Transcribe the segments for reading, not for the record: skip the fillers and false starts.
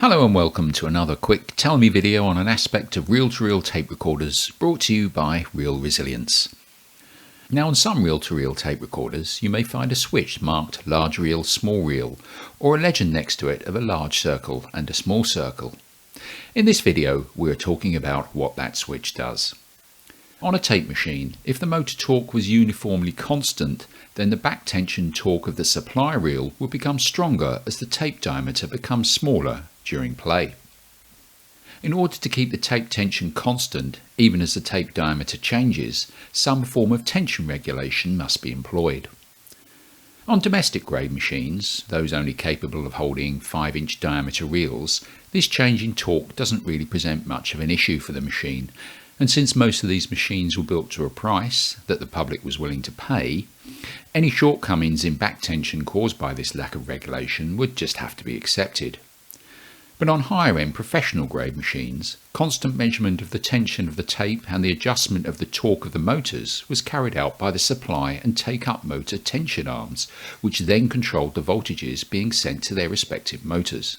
Hello and welcome to another quick Tell Me video on an aspect of reel-to-reel tape recorders brought to you by Reel Resilience. Now on some reel-to-reel tape recorders you may find a switch marked large reel, small reel, or a legend next to it of a large circle and a small circle. In this video we are talking about what that switch does. On a tape machine, if the motor torque was uniformly constant, then the back tension torque of the supply reel will become stronger as the tape diameter becomes smaller during play. In order to keep the tape tension constant, even as the tape diameter changes, some form of tension regulation must be employed. On domestic grade machines, those only capable of holding 5-inch diameter reels, this change in torque doesn't really present much of an issue for the machine, and since most of these machines were built to a price that the public was willing to pay, any shortcomings in back tension caused by this lack of regulation would just have to be accepted. But on higher end professional grade machines, constant measurement of the tension of the tape and the adjustment of the torque of the motors was carried out by the supply and take-up motor tension arms, which then controlled the voltages being sent to their respective motors.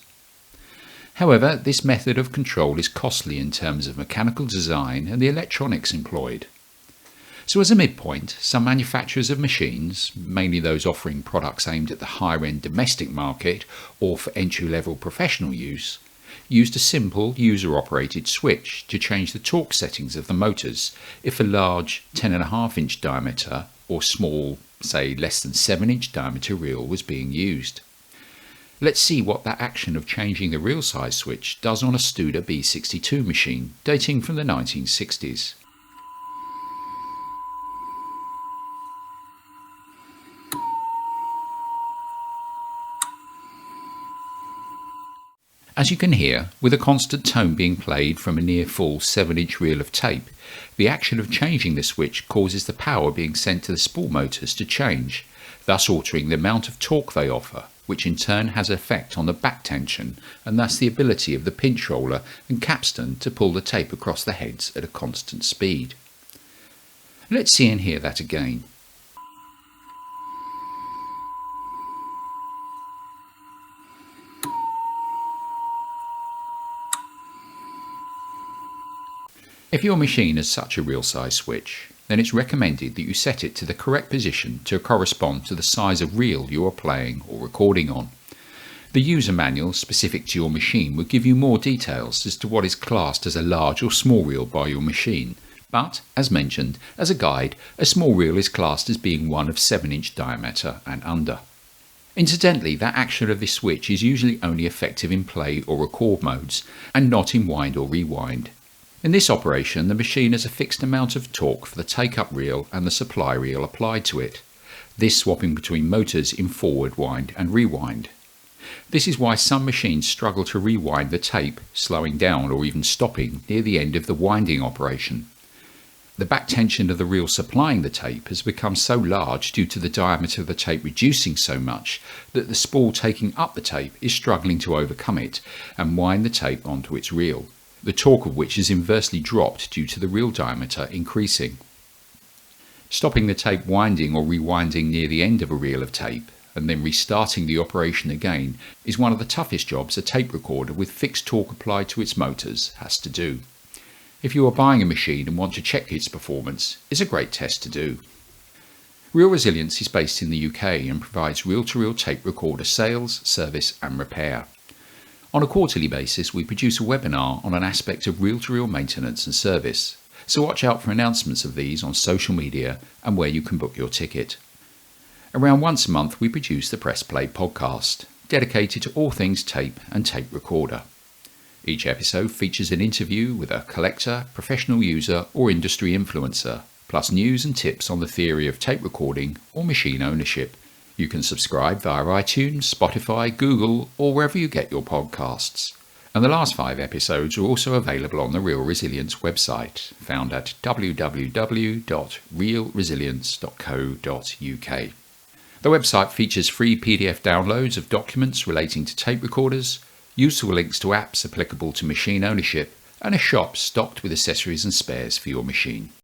However, this method of control is costly in terms of mechanical design and the electronics employed. So as a midpoint, some manufacturers of machines, mainly those offering products aimed at the higher end domestic market or for entry-level professional use, used a simple user-operated switch to change the torque settings of the motors if a large 10.5-inch diameter or small, say less than 7-inch diameter reel was being used. Let's see what that action of changing the reel size switch does on a Studer B62 machine dating from the 1960s. As you can hear, with a constant tone being played from a near full 7-inch reel of tape, the action of changing the switch causes the power being sent to the spool motors to change, thus altering the amount of torque they offer, which in turn has an effect on the back tension and thus the ability of the pinch roller and capstan to pull the tape across the heads at a constant speed. Let's see and hear that again. If your machine has such a reel size switch, then it's recommended that you set it to the correct position to correspond to the size of reel you are playing or recording on. The user manual specific to your machine will give you more details as to what is classed as a large or small reel by your machine, but, as mentioned, as a guide, a small reel is classed as being one of 7-inch diameter and under. Incidentally, that action of this switch is usually only effective in play or record modes, and not in wind or rewind. In this operation, the machine has a fixed amount of torque for the take-up reel and the supply reel applied to it, this swapping between motors in forward wind and rewind. This is why some machines struggle to rewind the tape, slowing down or even stopping near the end of the winding operation. The back tension of the reel supplying the tape has become so large due to the diameter of the tape reducing so much that the spool taking up the tape is struggling to overcome it and wind the tape onto its reel, the torque of which is inversely dropped due to the reel diameter increasing. Stopping the tape winding or rewinding near the end of a reel of tape and then restarting the operation again is one of the toughest jobs a tape recorder with fixed torque applied to its motors has to do. If you are buying a machine and want to check its performance, it's a great test to do. Reel Resilience is based in the UK and provides reel-to-reel tape recorder sales, service and repair. On a quarterly basis, we produce a webinar on an aspect of reel-to-reel maintenance and service, so watch out for announcements of these on social media and where you can book your ticket. Around once a month we produce the Press Play podcast, dedicated to all things tape and tape recorder. Each episode features an interview with a collector, professional user or industry influencer, plus news and tips on the theory of tape recording or machine ownership. You can subscribe via iTunes, Spotify, Google, or wherever you get your podcasts. And the last 5 episodes are also available on the Reel Resilience website, found at www.reelresilience.co.uk. The website features free PDF downloads of documents relating to tape recorders, useful links to apps applicable to machine ownership, and a shop stocked with accessories and spares for your machine.